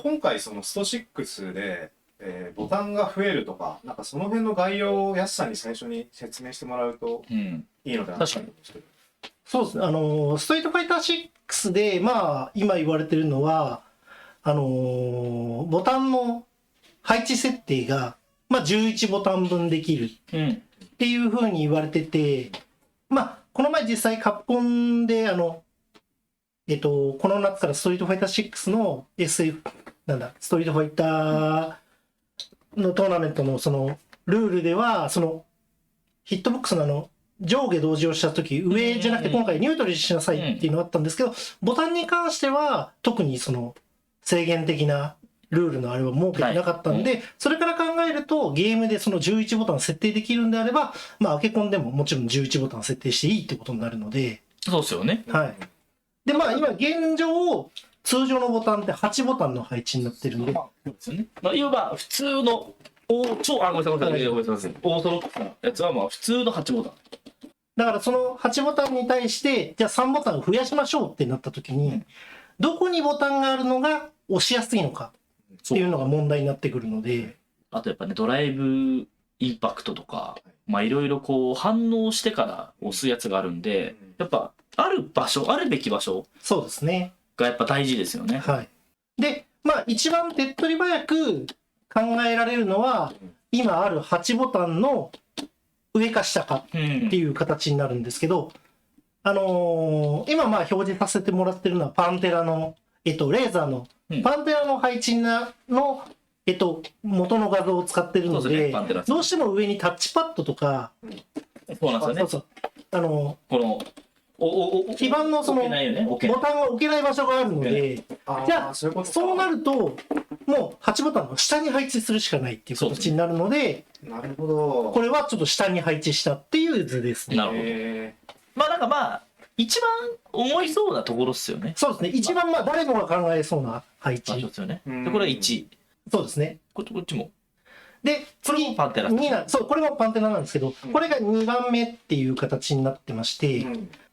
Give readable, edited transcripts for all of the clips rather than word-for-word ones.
今回そのスト6で、ボタンが増えるとか、なんかその辺の概要をやすさんに最初に説明してもらうといいのかなと思うんですけど。そうですね。ストリートファイター6で、まあ、今言われてるのは、ボタンの配置設定が、まあ、11ボタン分できるっていう風に言われてて、まあ、この前実際カプコンで、この夏からストリートファイター6の SF、ストリートファイターのトーナメントのそのルールでは、そのヒットボックスの上下同時をしたとき、上じゃなくて今回ニュートリルしなさいっていうのがあったんですけど、ボタンに関しては特にその制限的なルールのあれは設けてなかったんで、それから考えるとゲームでその11ボタン設定できるんであれば、まあアケコンでももちろん11ボタン設定していいってことになるので。そうですよね。はい。で、まあ今現状、通常のボタンって8ボタンの配置になってるんで。そうですよね。まあ、いわば普通のごめんなさい、オーソドックスなやつはまあ普通の8ボタン。だからその8ボタンに対して、じゃあ3ボタンを増やしましょうってなった時に、どこにボタンがあるのが押しやすいのかっていうのが問題になってくるので。あとやっぱね、ドライブインパクトとか、まあいろいろこう反応してから押すやつがあるんで、やっぱあるべき場所。そうですね。がやっぱ大事ですよね。はい。で、まあ一番手っ取り早く考えられるのは、今ある8ボタンの上か下かっていう形になるんですけど、今まあ表示させてもらってるのはパンテラの、レーザーの、パンテラの配置の、元の画像を使ってるので、どうしても上にタッチパッドとか、そうなんですよね。この基板のそのボタンが置けない場所があるので、じゃあそうなるともう8ボタンの下に配置するしかないっていう形になるので、なるほど。これはちょっと下に配置したっていう図ですね。なるほど。まあなんかまあ一番思いそうなところっすよね。そうですね。一番まあ誰もが考えそうな配置ですよね。でこれは1。そうですね。こっちも。で次パンテラ。そう、これもパンテラなんですけど、これが2番目っていう形になってまして、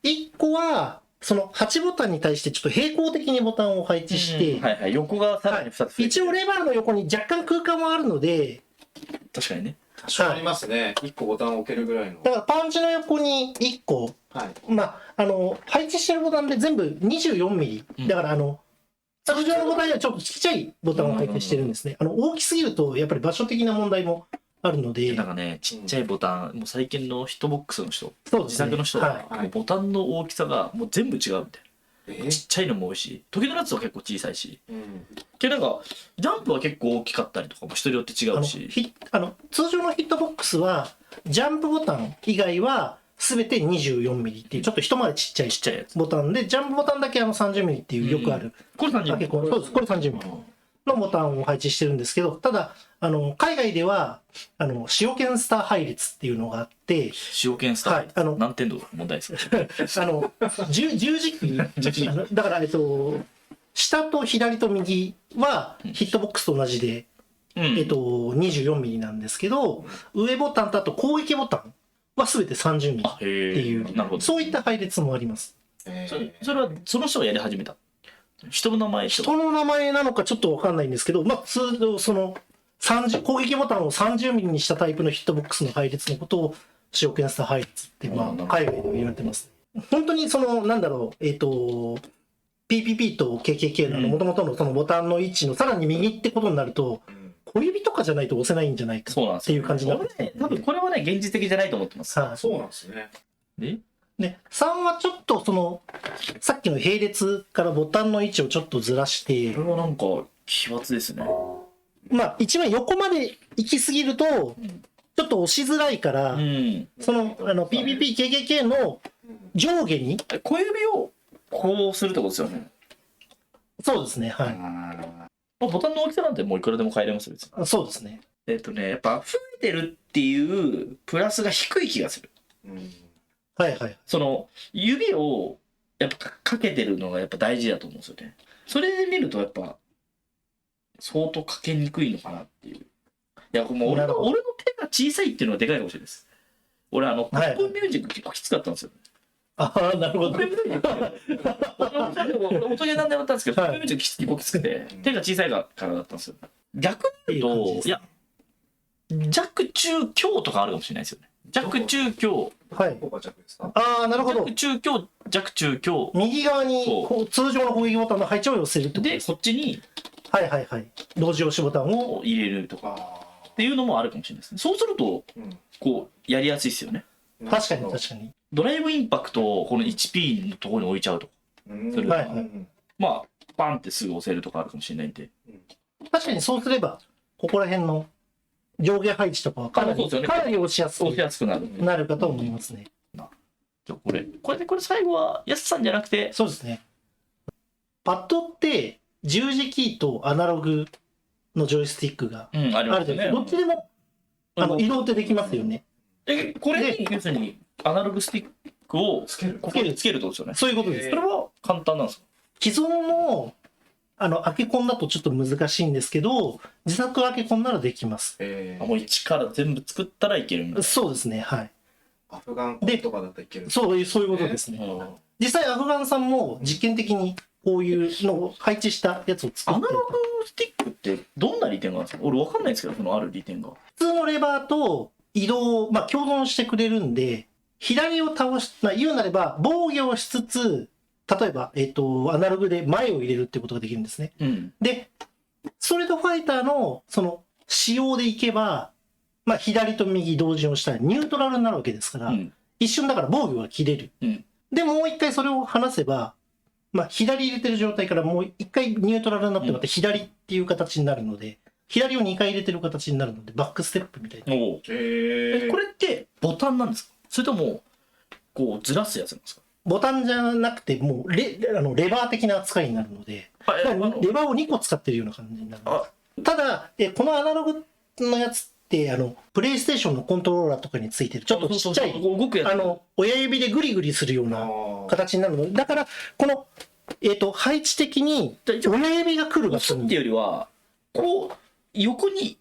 1個はその8ボタンに対してちょっと平行的にボタンを配置して、横がさらに2つ、一応レバーの横に若干空間もあるので、確かにね。ありますね。1個ボタンを置けるぐらいの。だからパンチの横に1個、まあ配置してるボタンで全部24ミリ、だから通常のボタンにはちょっとちっちゃいボタンを配置してるんですね。大きすぎるとやっぱり場所的な問題もあるので。なんかね、ちっちゃいボタン、もう最近のヒットボックスの人、自作の人はは、ボタンの大きさがもう全部違うみたいな。ちっちゃいのも多いし、時のやつは結構小さいし。けどなんか、ジャンプは結構大きかったりとかも人によって違うし。通常のヒットボックスは、ジャンプボタン以外は、全て24ミリっていうちょっと一回りちっちゃいやつボタンで、ジャンプボタンだけ30ミリっていうよくある、これ30ミリ。そうです、これ30ミリのボタンを配置してるんですけど、ただ海外ではシオケンスター配列っていうのがあって、シオケンスター、何点度問題ですか？十字キーだから下と左と右はヒットボックスと同じで、24ミリなんですけど、上ボタンとあと攻撃ボタンは全て30ミリっていう、そういった配列もあります。それはその人がやり始めた人の名前なのかちょっと分かんないんですけど、まあ通常その攻撃ボタンを30ミリにしたタイプのヒットボックスの配列のことをシオケンスター配列ってまあ海外では言われてます。本当にそのなんだろう、PPP と KKK の元々のそのボタンの位置のさらに右ってことになると、小指とかじゃないと押せないんじゃないかっていう感じになって、多分これはね現実的じゃないと思ってます。そうなんですね。で3はちょっとそのさっきの並列からボタンの位置をちょっとずらして、これはなんか奇抜ですね。まあ一番横まで行き過ぎるとちょっと押しづらいから、そのPPP、KKK の上下に小指をこうするってことですよね。そうですね、はい。ボタンの大きさなんてもういくらでも変えれます別に。そうですね。やっぱ増えてるっていうプラスが低い気がする。はいはい。その指をやっぱかけてるのがやっぱ大事だと思うんですよね。それで見るとやっぱ相当かけにくいのかなっていう。いやもう俺の手が小さいっていうのがでかいかもしれないです。俺パップミュージック結構きつかったんですよ。ああ、なるほど。俺音ゲーなんでもやったんですけど、はいめっちゃきつくて、手が小さいからだったんですよ。逆に言うと、いや、弱中強とかあるかもしれないですよね。弱中強。はい。ここが弱ですか？ああ、なるほど。弱中強、弱中強。右側にこう通常の攻撃ボタンの配置を寄せるってことで、です。こっちにはいはいはい。同時押しボタンを。入れるとかあっていうのもあるかもしれないですね。そうすると、こう、やりやすいですよね。確かに確かに。ドライブインパクトをこの 1P のところに置いちゃうとか。それはいはいまあ、バンってすぐ押せるとかあるかもしれないんで。確かにそうすれば、ここら辺の上下配置とかはかなり、そうですよねかなり押しやす押しくやすくなるんで。なるかと思いますね。じゃあこれ最後は、やすさんじゃなくて、そうですね。パッドって十字キーとアナログのジョイスティックがうん、ありあるじゃないですか。ますよね。どっちでも移動ってできますよね。これに、要するに、アナログスティックをつける。ここにつけるってことですよね。そういうことですそ。れは簡単なんですか？既存のアケコンだとちょっと難しいんですけど、自作アケコンならできます。もう一から全部作ったらいけるみたいそうですね。はい。アフガンコンとかだったらいける。そういうことですね。な。実際アフガンさんも実験的にこういうのを配置したやつを作ってアナログスティックってどんな利点があるんですか？俺わかんないですけど、そのある利点が。普通のレバーと移動を、共存してくれるんで、左を倒し、言うなれば防御をしつつ、例えば、アナログで前を入れるってことができるんですね。うん。で、ストリートファイターのその仕様でいけば、左と右同時に押したらニュートラルになるわけですから、うん。一瞬だから防御が切れる。うんで、もう一回それを離せば、左入れてる状態からもう一回ニュートラルになってまた左っていう形になるので、左を2回入れてる形になるので、バックステップみたいな。おお。これってボタンなんですか？それとも、こうずらすやつなんですか？ボタンじゃなくて、もうレバー的な扱いになるので、レバーを2個使ってるような感じになる。ただ、このアナログのやつって、プレイステーションのコントローラーとかについてる、ちょっとちっちゃい、動くやつ。親指でグリグリするような形になるので、だから、この、配置的に、親指が来る場所に。押すっていうよりは、こう、横に引っ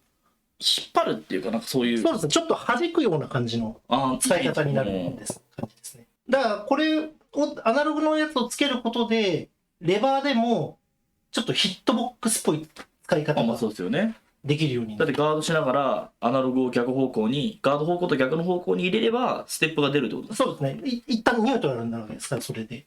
張るっていうかなんかそういう。そうですね。ちょっと弾くような感じの使い方になるんです。感じですね。だから、これを、アナログのやつをつけることで、レバーでも、ちょっとヒットボックスっぽい使い方がそうですよね。できるようになる。だってガードしながらアナログを逆方向に、ガード方向と逆の方向に入れればステップが出るってことですか？そうですね。一旦ニュートラルになるわけですから、それで。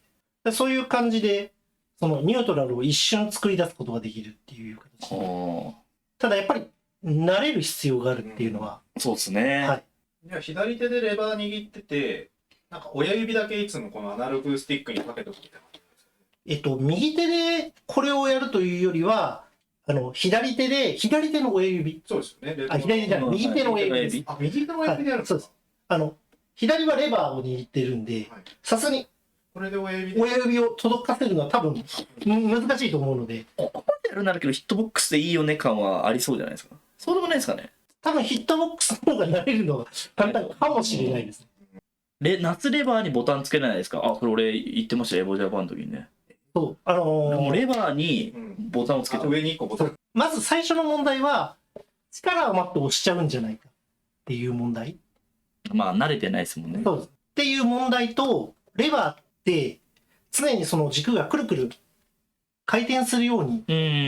そういう感じで、そのニュートラルを一瞬作り出すことができるっていう形。ただやっぱり、慣れる必要があるっていうのは。そうですね。はい。いや、左手でレバー握ってて、なんか親指だけいつもこのアナログスティックにかけておくみたいな。右手でこれをやるというよりは、左手の親指。そうですよね。左手じゃない、右手の親指です。あ、右手の親指でやるんそうです。左はレバーを握ってるんで、さすがにこれで親指で。親指を届かせるのは多分難しいと思うので、ここまでやるならけどヒットボックスでいいよね感はありそうじゃないですか。そうでもないですかね。多分ヒットボックスの方が慣れるのが簡単かもしれないです。夏レバーにボタンつけないですか？これ俺言ってましたよ、エボジャパンの時にね。そう。もうレバーにボタンをつけて、上に1個ボタン。まず最初の問題は、力余って押しちゃうんじゃないかっていう問題。まあ慣れてないですもんね。そうです。っていう問題と、レバーって常にその軸がくるくる回転するように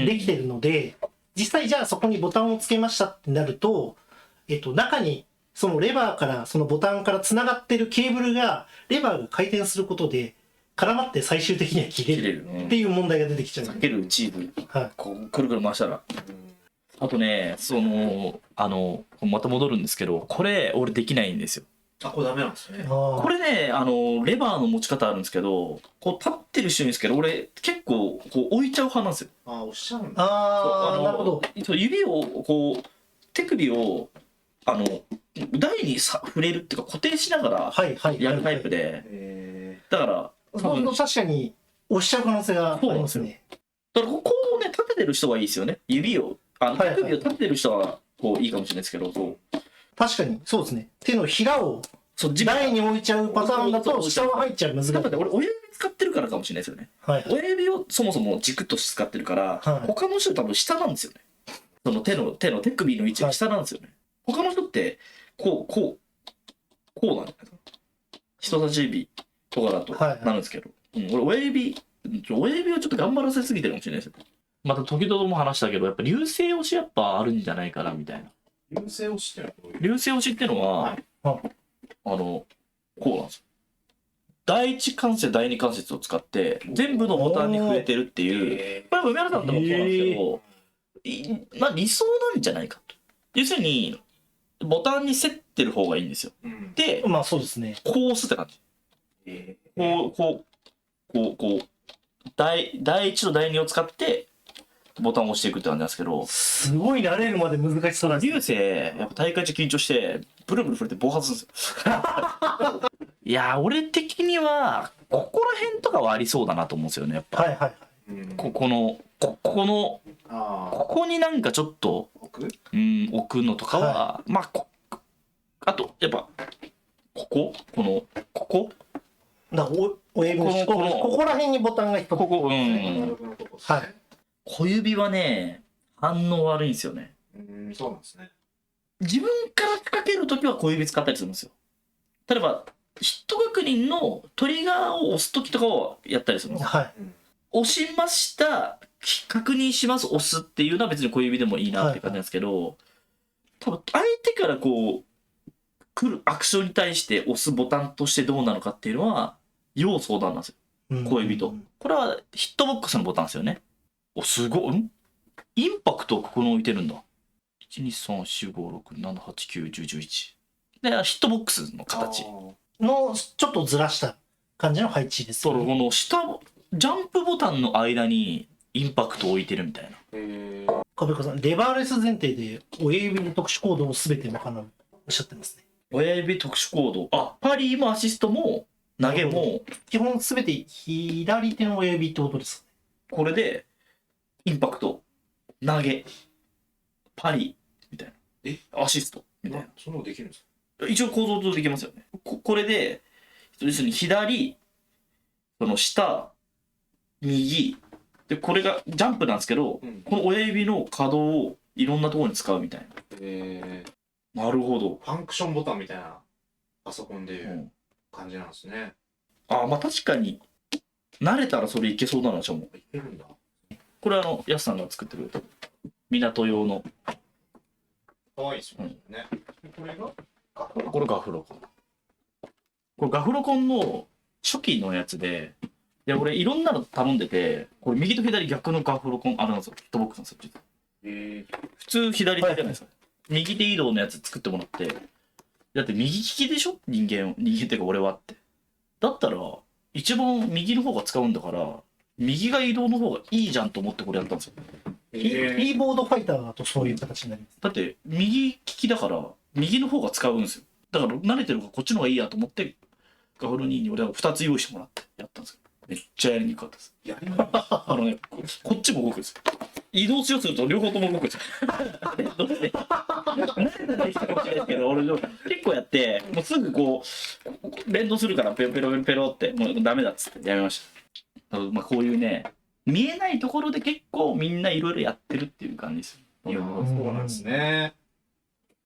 できてるので、実際じゃあそこにボタンをつけましたってなると、中にそのレバーからそのボタンからつながってるケーブルが、レバーが回転することで絡まって最終的には切れるっていう問題が出てきちゃう。かけるチーズ、はい、こうくるくる回したら。あとね、また戻るんですけど、これ俺できないんですよ。これダメなんですね。これね、レバーの持ち方あるんですけど、こう立ってる人いるんですけど、俺結構こう置いちゃう派なんですよ。押しちゃうんだ。なるほど。指をこう手首を台に触れるっていうか固定しながらやるタイプで、だからそうすると確かに押しちゃう可能性がありますね。だからここをね立ててる人はいいですよね。指を手首を立ててる人はこういいかもしれないですけど、確かにそうですね。手のひらを台に置いちゃうパターンだと下は入っちゃう難しい。だって俺親指使ってるからかもしれないですよね。親指をそもそも軸として使ってるから、他の人多分下なんですよね。その手首の位置が下なんですよね。他の人ってこうなんじゃないですか。人差し指とかだとなるんですけど、俺親指をちょっと頑張らせすぎてるかもしれないですよ。また時々も話したけど、やっぱ流星押しやっぱあるんじゃないかなみたいな。流星押しってのはどういう？流星押しってのは、こうなんですよ。第一関節、第二関節を使って全部のボタンに触れてるっていう、これは梅原さんともそうなんですけど、まあ理想なんじゃないかと。要するにボタンに競ってる方がいいんですよ。で、まあそうですね。こう押すって感じ。こう第1と第2を使ってボタンを押していくって感じなんですけど、すごい慣れるまで難しそうなんです流星やっぱ大会中緊張してブルブル震えて暴発するんですよ。いや俺的にはここら辺とかはありそうだなと思うんですよね。やっぱ、はいはい。ここになんかちょっと置くのとかは、まああとやっぱここだから親指のここら辺にボタンが一つ。はい。小指はね反応悪いんですよね。そうなんですね。自分からかけるときは小指使ったりするんですよ。例えばヒット確認のトリガーを押すときとかをやったりするんですよ。はい。押しました、確認します、押すっていうのは別に小指でもいいなって感じなんですけど、多分相手からこう来るアクションに対して押すボタンとしてどうなのかっていうのは要相談なんですよ、小指と。これはヒットボックスのボタンですよね。お、すごい。インパクトをここに置いてるんだ。1234567891011でヒットボックスの形のちょっとずらした感じの配置ですよね。この下ジャンプボタンの間にインパクトを置いてるみたいな。壁子さん、レバーレス前提で親指の特殊コードを全て賄うおっしゃってますね。親指特殊コード、パリーもアシストも投げも基本全て左手の親指ってことです。これでインパクト、投げ、パリみたいな、アシストみたいな。そんなのできるんですか？一応構造とできますよね。これで要するに左、その下、右で、これがジャンプなんですけど、この親指の可動をいろんなところに使うみたいな。なるほど。ファンクションボタンみたいなパソコンでいう感じなんですね。まあ確かに慣れたらそれいけそうだな。じゃあもういけるんだ。これやすさんが作ってくれた港用の。かわいいですよね。これがこれガフロコン。これガフロコンの初期のやつで、いや俺いろんなの頼んでて、これ右と左逆のガフロコンあるんですよ。ヒットボックスなんですよ。普通左手じゃないですか。右手移動のやつ作ってもらって、だって右利きでしょ、人間っていうか俺はって。だったら一番右の方が使うんだから、右が移動の方がいいじゃんと思ってこれやったんですよ。キーボードファイターだとそういう形になります。だって右利きだから右の方が使うんですよ。だから慣れてるからこっちの方がいいやと思ってガフロニーに俺は2つ用意してもらってやったんですよ。めっちゃやりにくかったです。こっちも動くんですよ。移動しようとすると両方とも動くんですよ。慣れたらいいかもしれないですけど、俺結構やってもうすぐこう連動するからペロペロペロってもうダメだっつってやめました。まあこういうね、見えないところで結構みんないろいろやってるっていう感じですよ。そうなんですね。